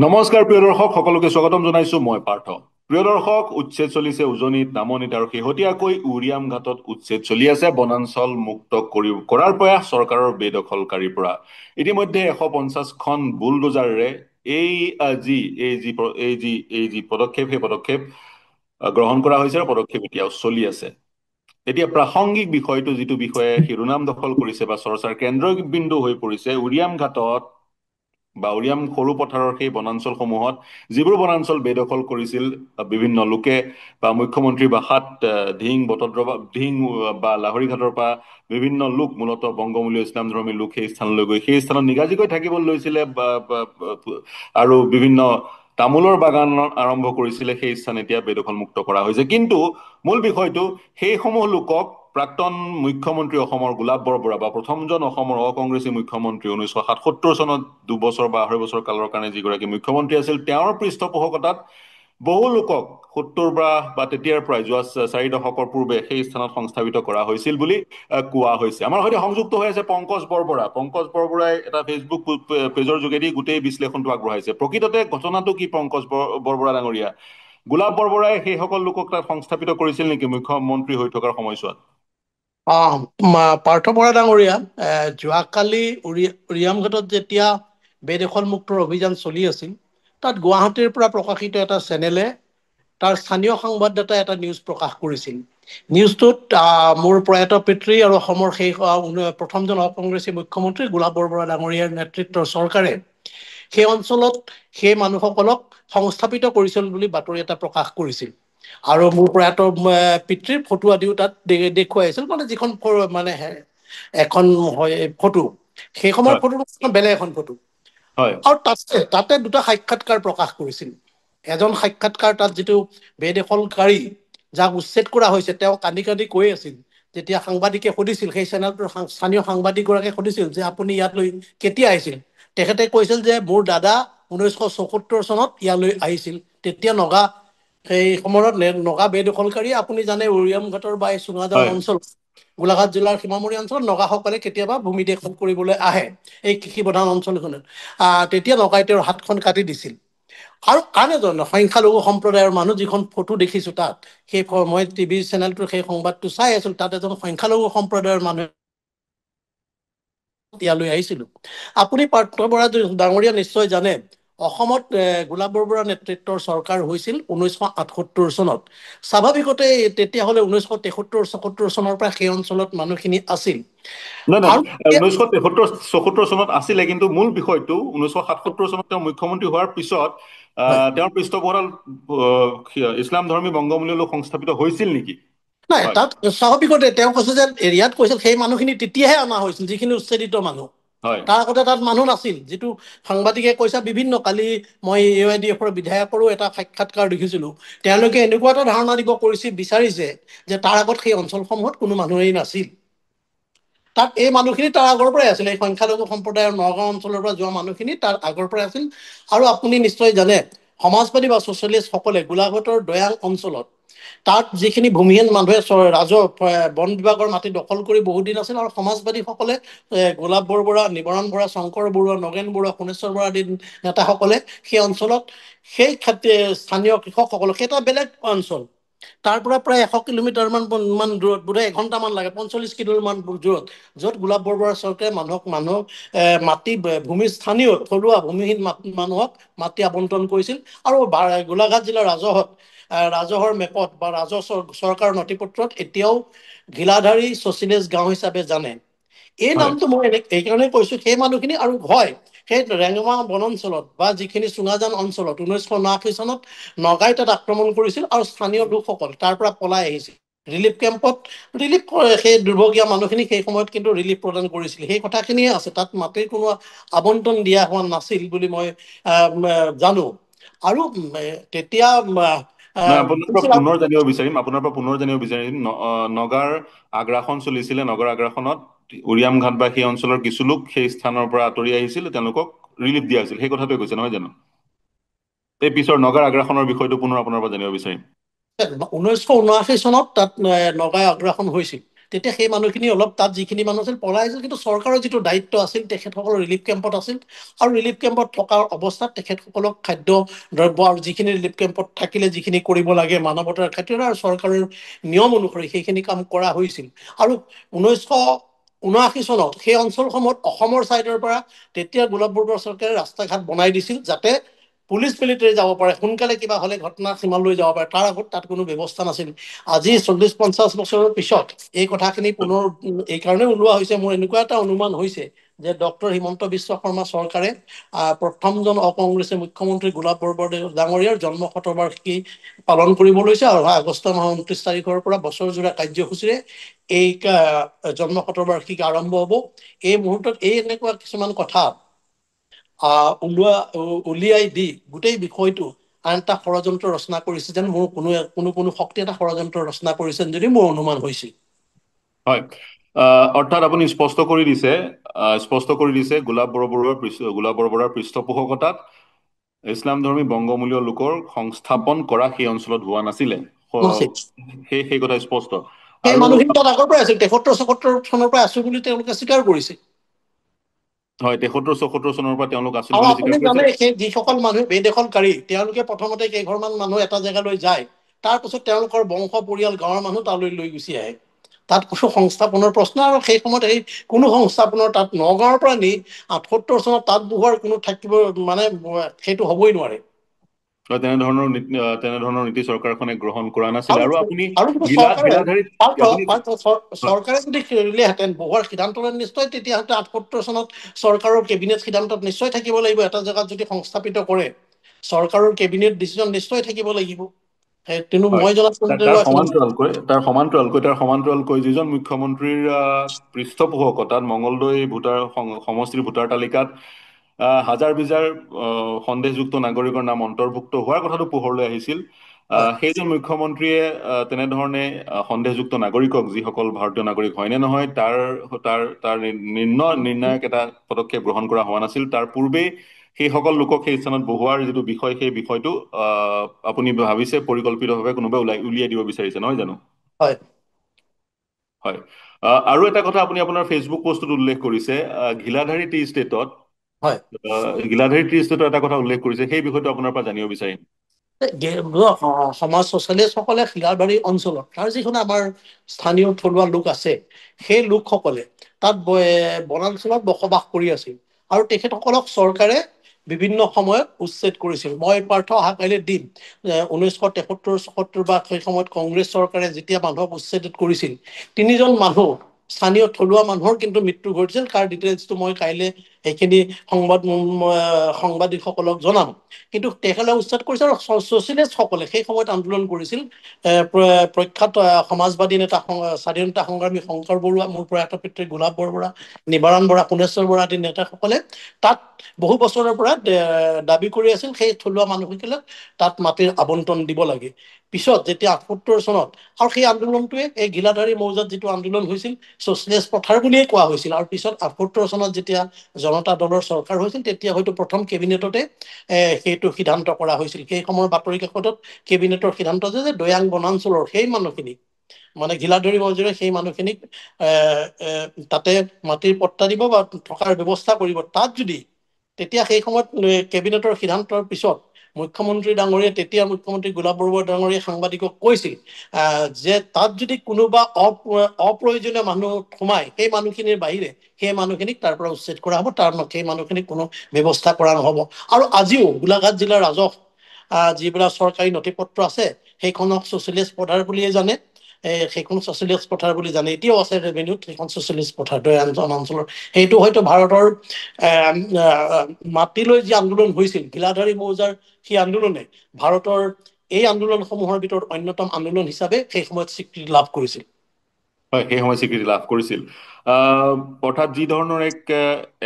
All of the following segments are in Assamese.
নমস্কাৰ প্ৰিয় দৰ্শক সকলোকে স্বাগতম জনাইছো মই পাৰ্থ। প্ৰিয় দৰ্শক, উচ্ছেদ চলিছে উজনিত, নামনিত আৰু শেহতীয়াকৈ উৰিয়াম ঘাটত উচ্ছেদ চলি আছে বনাঞ্চল মুক্ত কৰাৰ প্ৰয়াস চৰকাৰৰ বেদখলকাৰীৰ পৰা। ইতিমধ্যে 150খন বুলডোজাৰেৰে এই আহ, যি এই যি প্ৰ- এই যি পদক্ষেপ সেই পদক্ষেপ গ্ৰহণ কৰা হৈছে আৰু পদক্ষেপ এতিয়াও চলি আছে। এতিয়া প্ৰাসংগিক বিষয়টো যিটো বিষয়ে শিৰোনাম দখল কৰিছে বা চৰ্চাৰ কেন্দ্ৰবিন্দু হৈ পৰিছে উৰিয়াম ঘাটত বা উৰিয়াম সৰু পথাৰৰ সেই বনাঞ্চলসমূহত যিবোৰ বনাঞ্চল বেদখল কৰিছিল বিভিন্ন লোকে বা মুখ্যমন্ত্ৰীৰ বাসাত ধিং বা লাহৰীঘাটৰ পৰা বিভিন্ন লোক, মূলতঃ বংগমূলীয় ইছলাম ধৰ্মী লোক সেই স্থানলৈ গৈ সেই স্থানত নিগাজীকৈ থাকিব লৈছিলে আৰু বিভিন্ন তামোলৰ বাগান আৰম্ভ কৰিছিলে। সেই স্থান এতিয়া বেদখলমুক্ত কৰা হৈছে, কিন্তু মূল বিষয়টো সেইসমূহ লোকক প্ৰাক্তন মুখ্যমন্ত্ৰী অসমৰ গোলাপ বৰবৰা বা প্ৰথমজন অসমৰ অকংগ্ৰেছী মুখ্যমন্ত্ৰী 1977 চনত 2 বছৰ বা 2.5 বছৰ কালৰ কাৰণে যিগৰাকী মুখ্যমন্ত্ৰী আছিল তেওঁৰ পৃষ্ঠপোষকতাত বহু লোকক 70 বা তেতিয়াৰ পৰাই যোৱা 4 দশকৰ পূৰ্বে সেই স্থানত সংস্থাপিত কৰা হৈছিল বুলি কোৱা হৈছে। আমাৰ সৈতে সংযুক্ত হৈ আছে পংকজ বৰবৰা। পংকজ বৰবৰাই এটা ফেচবুক পেজৰ যোগেদি গোটেই বিশ্লেষণটো আগবঢ়াইছে। প্ৰকৃততে ঘটনাটো কি পংকজ বৰবৰা ডাঙৰীয়া? গোলাপ বৰবৰাই সেইসকল লোকক তাত সংস্থাপিত কৰিছিল নেকি মুখ্যমন্ত্ৰী হৈ থকাৰ সময়ছোৱাত? পাৰ্থ বৰা ডাঙৰীয়া, যোৱাকালি উৰিয়ামঘাটত যেতিয়া বেদখলমুক্তৰ অভিযান চলি আছিল, তাত গুৱাহাটীৰ পৰা প্ৰকাশিত এটা চেনেলে তাৰ স্থানীয় সংবাদদাতাই এটা নিউজ প্ৰকাশ কৰিছিল। নিউজটোত মোৰ প্ৰয়াত পিতৃ আৰু অসমৰ সেই প্ৰথমজন অকংগ্ৰেছী মুখ্যমন্ত্ৰী গোলাপ বৰবৰা ডাঙৰীয়াৰ নেতৃত্বৰ চৰকাৰে সেই অঞ্চলত সেই মানুহসকলক সংস্থাপিত কৰিছিল বুলি বাতৰি এটা প্ৰকাশ কৰিছিল। আৰু মোৰ প্ৰয়াত পিতৃৰ ফটো আদিও তাত দেখুৱাইছিল, মানে যিখন মানে এখন হয় ফটো, সেই সময়ৰ হয়, ফটো বেলেগ এখন ফটো। হয়, আৰু তাতে দুটা সাক্ষাৎকাৰ প্ৰকাশ কৰিছিল। এজন সাক্ষাৎকাৰ তাত যিটো বেদখলকাৰী যাক উচ্ছেদ কৰা হৈছে তেওঁ কান্দি কান্দি কৈ আছিল, যেতিয়া সাংবাদিকে সুধিছিল, সেই চেনেলটোৰ স্থানীয় সাংবাদিকগৰাকীয়ে সুধিছিল যে আপুনি ইয়ালৈ কেতিয়া আহিছিল, তেখেতে কৈছিল যে মোৰ দাদা 1974 চনত ইয়ালৈ আহিছিল। তেতিয়া সেই সময়ত নগা বেদখলকাৰী, আপুনি জানে উৰিয়াম ঘাটৰ বা এই চুঙাজান হয়, অঞ্চল গোলাঘাট জিলাৰ সীমামূৰী অঞ্চলত নগাসকলে কেতিয়াবা ভূমি দখল কৰিবলৈ আহে এই কৃষি প্ৰধান অঞ্চলখনত। তেতিয়া নগাই তেওঁৰ হাতখন কাটি দিছিল। আৰু আন এজন সংখ্যালঘু সম্প্ৰদায়ৰ মানুহ, যিখন ফটো দেখিছো তাত, সেই মই টিভি চেনেলটোৰ সেই সংবাদটো চাই আছিলো, তাত এজন সংখ্যালঘু সম্প্ৰদায়ৰ মানুহ ইয়ালৈ আহিছিলো। আপুনি পাৰ্থ বৰা ডাঙৰীয়া নিশ্চয় জানে, অসমত গোলাপ বৰবৰা নেতৃত্বৰ চৰকাৰ হৈছিল 1978 চনত। স্বাভাৱিকতে তেতিয়াহ'লে 1973-74 চনৰ পৰা সেই অঞ্চলত মানুহখিনি আছিল। নাই নাই, আৰু 1973-74 চনত আছিলে, কিন্তু মূল বিষয়টো 1977 চনত তেওঁ মুখ্যমন্ত্ৰী হোৱাৰ পিছত হয়, তেওঁৰ পৃষ্ঠপোষকতাত ইছলাম ধৰ্মী বংগমূলীয় লোক সংস্থাপিত হৈছিল নেকি? নাই, হয়, তাত স্বাভাৱিকতে তেওঁ কৈছে যে ইয়াত কৈছিল সেই মানুহখিনি তেতিয়াহে অনা হৈছিল যিখিনি উচ্ছেদিত মানুহ। হয়, তাৰ আগতে তাত মানুহ নাছিল, যিটো সাংবাদিকে কৈছে। বিভিন্ন কালি মই AIDF-ৰ বিধায়কৰো এটা সাক্ষাৎকাৰ দেখিছিলো। তেওঁলোকে এনেকুৱা এটা ধাৰণা দিব বিচাৰিছে যে তাৰ আগত সেই অঞ্চলসমূহত কোনো মানুহেই নাছিল। তাত এই মানুহখিনি তাৰ আগৰ পৰাই আছিল। এই সংখ্যালঘু সম্প্ৰদায়ৰ নগাঁও অঞ্চলৰ পৰা যোৱা মানুহখিনি তাৰ আগৰ পৰাই আছিল। আৰু আপুনি নিশ্চয় জানে, সমাজবাদী বা ছচিয়েলিষ্ট সকলে গোলাঘাটৰ দয়াং অঞ্চলত তাত যিখিনি ভূমিহীন মানুহে বন বিভাগৰ মাটি দখল কৰি বহুত দিন আছিল, আৰু সমাজবাদীসকলে গোলাপ বৰবৰা, নিবৰণ বৰা, শংকৰ বৰুৱা, নগেন বৰুৱা, শুনেশ্বৰ বৰা আদি নেতাসকলে সেই অঞ্চলত সেই স্থানীয় কৃষকসকলক, এটা বেলেগ অঞ্চল, তাৰ পৰা প্ৰায় 100 কিলোমিটাৰ মান দূৰত, বোধহয় এঘণ্টামান লাগে, 45 কিলোমিটাৰ দূৰত, য'ত গোলাপ বৰবৰা চৰকাৰে মানুহক মাটি ভূমি স্থানীয় থলুৱা ভূমিহীন মানুহক মাটি আবণ্টন কৰিছিল। আৰু গোলাঘাট জিলাৰ ৰাজহৰ মেপত বা চৰকাৰৰ নথিপত্ৰত এতিয়াও ঘিলাধাৰী ছচিয়েলিষ্ট গাঁও হিচাপে জানে। এই হয়, নামটো মই এইকাৰণে কৈছো, সেই মানুহখিনি আৰু হয় সেই ৰেঙমা বনাঞ্চলত বা যিখিনি চুঙাজান অঞ্চলত 1979 চনত নগাই তাত আক্ৰমণ কৰিছিল, আৰু স্থানীয় লোকসকল তাৰ পৰা পলাই আহিছিল। ৰিলিফ কেম্পত সেই দুৰ্ভগীয়া মানুহখিনি সেই সময়ত কিন্তু ৰিলিফ প্ৰদান কৰিছিল। সেই কথাখিনিয়ে আছে, তাত মাটিৰ কোনো আবণ্টন দিয়া হোৱা নাছিল বুলি মই জানো। আৰু তেতিয়া নাই, আপোনাৰ পৰা পুনৰ জানিব বিচাৰিম নগাৰ আগ্ৰাসন চলিছিলে। নগাৰ আগ্ৰাসনত উৰিয়াম ঘাট বা সেই অঞ্চলৰ কিছু লোক সেই স্থানৰ পৰা আঁতৰি আহিছিল, তেওঁলোকক ৰিলিফ দিয়া হৈছিল, সেই কথাটোৱে কৈছে নহয় জানো? এই পিছৰ নগাৰ আগ্ৰাসনৰ বিষয়টো পুনৰ আপোনাৰ পৰা জানিব বিচাৰিম। 1979 চনত তাত নগাই আগ্ৰাসন হৈছিল। তেতিয়া সেই মানুহখিনি অলপ তাত যিখিনি মানুহ আছিল পলাই আহিছিল, কিন্তু চৰকাৰৰ যিটো দায়িত্ব আছিল তেখেতসকলৰ ৰিলিফ কেম্পত আছিল, আৰু ৰিলিফ কেম্পত থকাৰ অৱস্থাত তেখেতসকলক খাদ্য দ্ৰব্য আৰু যিখিনি ৰিলিফ কেম্পত থাকিলে যিখিনি কৰিব লাগে মানৱতাৰ খাতিৰত আৰু চৰকাৰৰ নিয়ম অনুসৰি সেইখিনি কাম কৰা হৈছিল। আৰু 1979 চনত সেই অঞ্চলসমূহত অসমৰ ছাইডৰ পৰা তেতিয়া গোলাপ বৰুৱা চৰকাৰে ৰাস্তা ঘাট বনাই দিছিল যাতে পুলিচ মিলিটাৰী যাব পাৰে, সোনকালে কিবা হ'লে ঘটনা সীমালৈ যাব পাৰে, তাৰ আগত তাত কোনো ব্যৱস্থা নাছিল। আজি 40-50 বছৰৰ পিছত এই কথাখিনি পুনৰ এই কাৰণে ওলোৱা হৈছে, মোৰ এনেকুৱা এটা অনুমান হৈছে যে ডক্টৰ হিমন্ত বিশ্ব শৰ্মা চৰকাৰে প্ৰথমজন অকংগ্ৰেছী মুখ্যমন্ত্ৰী গোলাপ বৰুৱা ডাঙৰীয়াৰ জন্ম শতবাৰ্ষিকী পালন কৰিব লৈছে, আৰু আগষ্ট মাহৰ 29 তাৰিখৰ পৰা বছৰজোৰা কাৰ্যসূচীৰে এই জন্ম শতবাৰ্ষিকী আৰম্ভ হ'ব। এই মুহূৰ্তত এই এনেকুৱা কিছুমান কথা উলিয়াই দি গোটেই বিষয়টো আন এটা ষড়যন্ত্ৰ ৰচনা কৰিছে যেন মোৰ কোনো শক্তি এটা ষড়যন্ত্ৰ ৰচনা কৰিছে যদি মোৰ অনুমান হৈছে। হয়, অৰ্থাৎ আপুনি স্পষ্ট কৰি দিছে গোলাপ বৰবৰুৱাৰ পৃষ্ঠপোষকতাত ইছলামধৰ্মী বংগমূলীয় লোকৰ সংস্থাপন কৰা সেই অঞ্চলত হোৱা নাছিলে। নাছিল। সেই কথা স্পষ্ট। সেই আৰু মানুহখিনি তাত আগৰ পৰাই আছিল, 73-74 চনৰ পৰা আছো বুলি তেওঁলোকে স্বীকাৰ কৰিছে। হয়, 73-74 চনৰ পৰা তেওঁলোক আছিল আৰু বুলি আপুনি স্বীকাৰ কৰিছে। জানে সেই যিসকল মানুহ বেদখলকাৰী তেওঁলোকে প্ৰথমতে কেইঘৰমান মানুহ এটা জেগালৈ যায়, তাৰ পিছত তেওঁলোকৰ বংশ পৰিয়াল গাঁৱৰ মানুহ তালৈ লৈ গুচি আহে। তাত কোনো সংস্থাপনৰ প্ৰশ্ন, আৰু সেই সময়ত এই কোনো সংস্থাপনৰ তাত নগাঁৱৰ পৰা নি 78 চনত তাত বহুৱাৰ কোনো থাকিব মানে সেইটো হ'বই নোৱাৰে। তেনেধৰণৰ নীতি চৰকাৰখনে গ্ৰহণ কৰা নাছিলে। আৰু আৰু আপুনি আৰু যদি চৰকাৰে গিলাধাৰীত আপুনি চৰকাৰে যদি খেলিলেহেঁতেন বহুৱাৰ সিদ্ধান্ত নিশ্চয় তেতিয়াহ'লে 78 চনত চৰকাৰৰ কেবিনেট সিদ্ধান্তত নিশ্চয় থাকিব লাগিব, এটা জেগাত যদি সংস্থাপিত কৰে চৰকাৰৰ কেবিনেট ডিচিজন নিশ্চয় থাকিব লাগিব। কিন্তু হয়, মই জনাত তাৰ সমান্তৰালকৈ যিজন মুখ্যমন্ত্ৰীৰ পৃষ্ঠপোষকতাত মঙলদৈ সমষ্টিৰ ভোটাৰ তালিকাত হাজাৰ বিজাৰ সন্দেহযুক্ত নাগৰিকৰ নাম অন্তৰ্ভুক্ত হোৱাৰ কথাটো পোহৰলৈ আহিছিল, হয় সেইজন মুখ্যমন্ত্ৰীয়ে তেনেধৰণে সন্দেহযুক্ত নাগৰিকক, যিসকল ভাৰতীয় নাগৰিক হয়নে নহয় তাৰ তাৰ তাৰ নিৰ্ণায়ক এটা পদক্ষেপ গ্ৰহণ কৰা হোৱা নাছিল। তাৰ পূৰ্বেই সেইসকল লোকক সেই স্থানত বহুৱাৰ যিটো বিষয়, সেই বিষয়টো আপুনি ভাবিছে পৰিকল্পিতভাৱে কোনোবাই উলিয়াই দিব বিচাৰিছে, নহয় জানো? হয় হয়, আৰু এটা কথা আপুনি আপোনাৰ ফেচবুক পোষ্টত উল্লেখ কৰিছে, ঘিলাধাৰী টি ষ্টেটত হয় এটা কথা উল্লেখ কৰিছে, সেই বিষয়টো আপোনাৰ পৰা জানিব বিচাৰিম। সমাজ ছচিয়েলিষ্টসকলে শিলাবাৰী অঞ্চলত তাৰ যিখন আমাৰ স্থানীয় থলুৱা লোক আছে, সেই লোকসকলে তাত বনাঞ্চলত বসবাস কৰি আছিল, আৰু তেখেতসকলক চৰকাৰে বিভিন্ন সময়ত উচ্ছেদ কৰিছিল। মই পাৰ্থ অহা কাইলৈ দিম 1973-74 বা সেই সময়ত কংগ্ৰেছ চৰকাৰে যেতিয়া মানুহক উচ্ছেদ কৰিছিল, 3জন মানুহ স্থানীয় থলুৱা মানুহৰ কিন্তু মৃত্যু ঘটিছিল। তাৰ ডিটেইলছটো মই কাইলৈ সেইখিনি সাংবাদিকসকলক জনাম। কিন্তু তেখেতে উচ্ছেদ কৰিছে, আৰু ছচিয়েলিষ্টসকলে সেই সময়ত আন্দোলন কৰিছিল। প্ৰখ্যাত সমাজবাদী নেতা স্বাধীনতা সংগ্ৰামী শংকৰ বৰুৱা, মোৰ প্ৰয়াত পিতৃ গোলাপ বৰবৰা, নিবাৰণ বৰা, সোণেশ্বৰ বৰা আদি নেতাসকলে তাত বহু বছৰৰ পৰা দাবী কৰি আছিল সেই থলুৱা মানুহসকলক তাত মাটিৰ আবণ্টন দিব লাগে। পিছত যেতিয়া 78 চনত, আৰু সেই আন্দোলনটোৱে এই গিলাধাৰী মৌজাত যিটো আন্দোলন হৈছিল ছচিয়েলিষ্ট পথাৰ বুলিয়ে কোৱা হৈছিল, আৰু পিছত 78 চনত যেতিয়া জনতা দলৰ চৰকাৰ হৈছিল তেতিয়া হয়তো প্ৰথম কেবিনেটতে সেইটো সিদ্ধান্ত কৰা হৈছিল। সেই সময়ৰ বাতৰি কাকতত কেবিনেটৰ সিদ্ধান্ত যে দৈয়াং বনাঞ্চলৰ সেই মানুহখিনিক মানে ঘিলাধৰী মৌজাৰে সেই মানুহখিনিক তাতে মাটিৰ পট্টা দিব বা থকাৰ ব্যৱস্থা কৰিব। তাত যদি তেতিয়া সেই সময়ত কেবিনেটৰ সিদ্ধান্তৰ পিছত মুখ্যমন্ত্ৰী ডাঙৰীয়া, তেতিয়া মুখ্যমন্ত্ৰী গোলাপ বৰুৱা ডাঙৰীয়াই সাংবাদিকক কৈছিল যে তাত যদি কোনোবা অপ্ৰয়োজনীয় মানুহ সোমায় সেই মানুহখিনিৰ বাহিৰে সেই মানুহখিনিক তাৰ পৰা উচ্ছেদ কৰা হ'ব, সেই মানুহখিনিক কোনো ব্যৱস্থা কৰা নহ'ব। আৰু আজিও গোলাঘাট জিলাৰ ৰাজহ যিবিলাক চৰকাৰী নথি পত্ৰ আছে সেইখনক ছচিয়েলিষ্ট পথাৰ বুলিয়ে জানে, সেইখন ছচিয়েলিষ্ট পথাৰ বুলি জানে। এতিয়াও আছে ৰেভিনিউত সেইখন ছচিয়েলিষ্ট পথাৰ অঞ্চলৰ। সেইটো হয়তো ভাৰতৰ মাটিলৈ যি আন্দোলন হৈছিল গিলাধাৰী মৌজাৰ, সেই আন্দোলনে ভাৰতৰ এই আন্দোলনসমূহৰ ভিতৰত অন্যতম আন্দোলন হিচাপে সেই সময়ত স্বীকৃতি লাভ কৰিছিল। হয়, সেই সময় স্বীকৃতি লাভ কৰিছিল। অৰ্থাৎ যি ধৰণৰ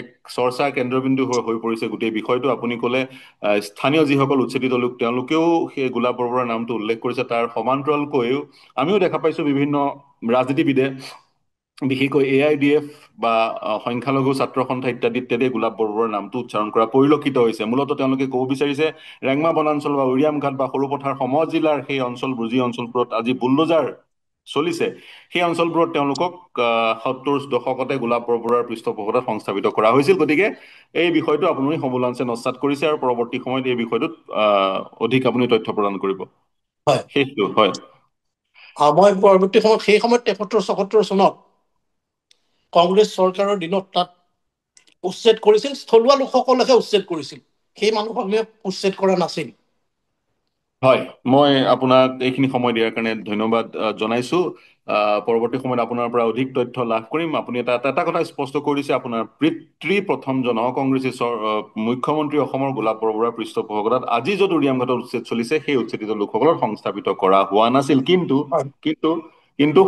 এক চৰ্চা কেন্দ্ৰবিন্দু হৈ পৰিছে গোটেই বিষয়টো, আপুনি ক'লে স্থানীয় যিসকল উচ্ছেদিত লোক তেওঁলোকেও সেই গোলাপ বৰবৰুৱাৰ নামটো উল্লেখ কৰিছে। তাৰ সমান্তৰালকৈও আমিও দেখা পাইছো বিভিন্ন ৰাজনীতিবিদে, বিশেষকৈ AIDF বা সংখ্যালঘু ছাত্ৰ সন্থা ইত্যাদি গোলাপ বৰবৰুৱাৰ নামটো উচ্চাৰণ কৰা পৰিলক্ষিত হৈছে। মূলতঃ তেওঁলোকে ক'ব বিচাৰিছে ৰেংমা বনাঞ্চল বা উৰিয়াম ঘাট বা সৰুপথাৰ সম জিলাৰ সেই অঞ্চলবোৰ, যি অঞ্চলবোৰত আজি বুলডোজাৰ চলিছে সেই অঞ্চলবোৰত তেওঁলোকক 70 দশকতে গোলাপ বৰবৰুৱাৰ পৃষ্ঠপোষকতাত সংস্থাপিত কৰা হৈছিল। গতিকে এই বিষয়টো আপুনি সমুলাঞ্চে নস্যাৎ কৰিছে আৰু পৰৱৰ্তী সময়ত এই বিষয়টোত অধিক আপুনি তথ্য প্ৰদান কৰিব। হয়। সেইটো হয়। মই পৰৱৰ্তী সময়ত সেই সময়ত 73-74 চনত কংগ্ৰেছ চৰকাৰৰ দিনত তাত উচ্ছেদ কৰিছিল, থলুৱা লোকসকলকহে উচ্ছেদ কৰিছিল, সেই মানুহসমূহে উচ্ছেদ কৰা নাছিল। হয়, মই আপোনাক এইখিনি সময় দিয়াৰ কাৰণে ধন্যবাদ জনাইছো। পৰৱৰ্তী সময়ত আপোনাৰ পৰা অধিক তথ্য লাভ কৰিম। আপুনি এটা কথা স্পষ্ট কৰি দিছে, আপোনাৰ পিতৃ প্ৰথমজন কংগ্ৰেছী মুখ্যমন্ত্ৰী অসমৰ গোলাপ বৰবৰুৱাৰ পৃষ্ঠপোষকতাত আজি য'ত উৰিয়াম ঘাটত উচ্ছেদ চলিছে সেই উচ্ছেদিত লোকসকলৰ সংস্থাপিত কৰা হোৱা নাছিল। কিন্তু হয় কিন্তু কিন্তু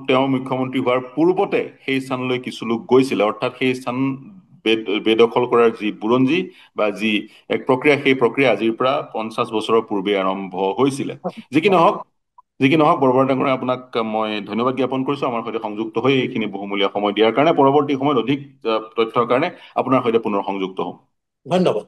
তেওঁ মুখ্যমন্ত্ৰী হোৱাৰ পূৰ্বতে সেই স্থানলৈ কিছু লোক গৈছিলে, অৰ্থাৎ সেই স্থান বেদখল কৰাৰ যি বুৰঞ্জী বা যি এক প্ৰক্ৰিয়া, সেই প্ৰক্ৰিয়া আজিৰ পৰা 50 বছৰৰ পূৰ্বে আৰম্ভ হৈছিলে। যি কি নহওক বৰবৰুৱা ডাঙৰীয়া, আপোনাক মই ধন্যবাদ জ্ঞাপন কৰিছো আমাৰ সৈতে সংযুক্ত হৈ এইখিনি বহুমূলীয়া সময় দিয়াৰ কাৰণে। পৰৱৰ্তী সময়ত অধিক তথ্যৰ কাৰণে আপোনাৰ সৈতে পুনৰ সংযুক্ত হ'ম। ধন্যবাদ।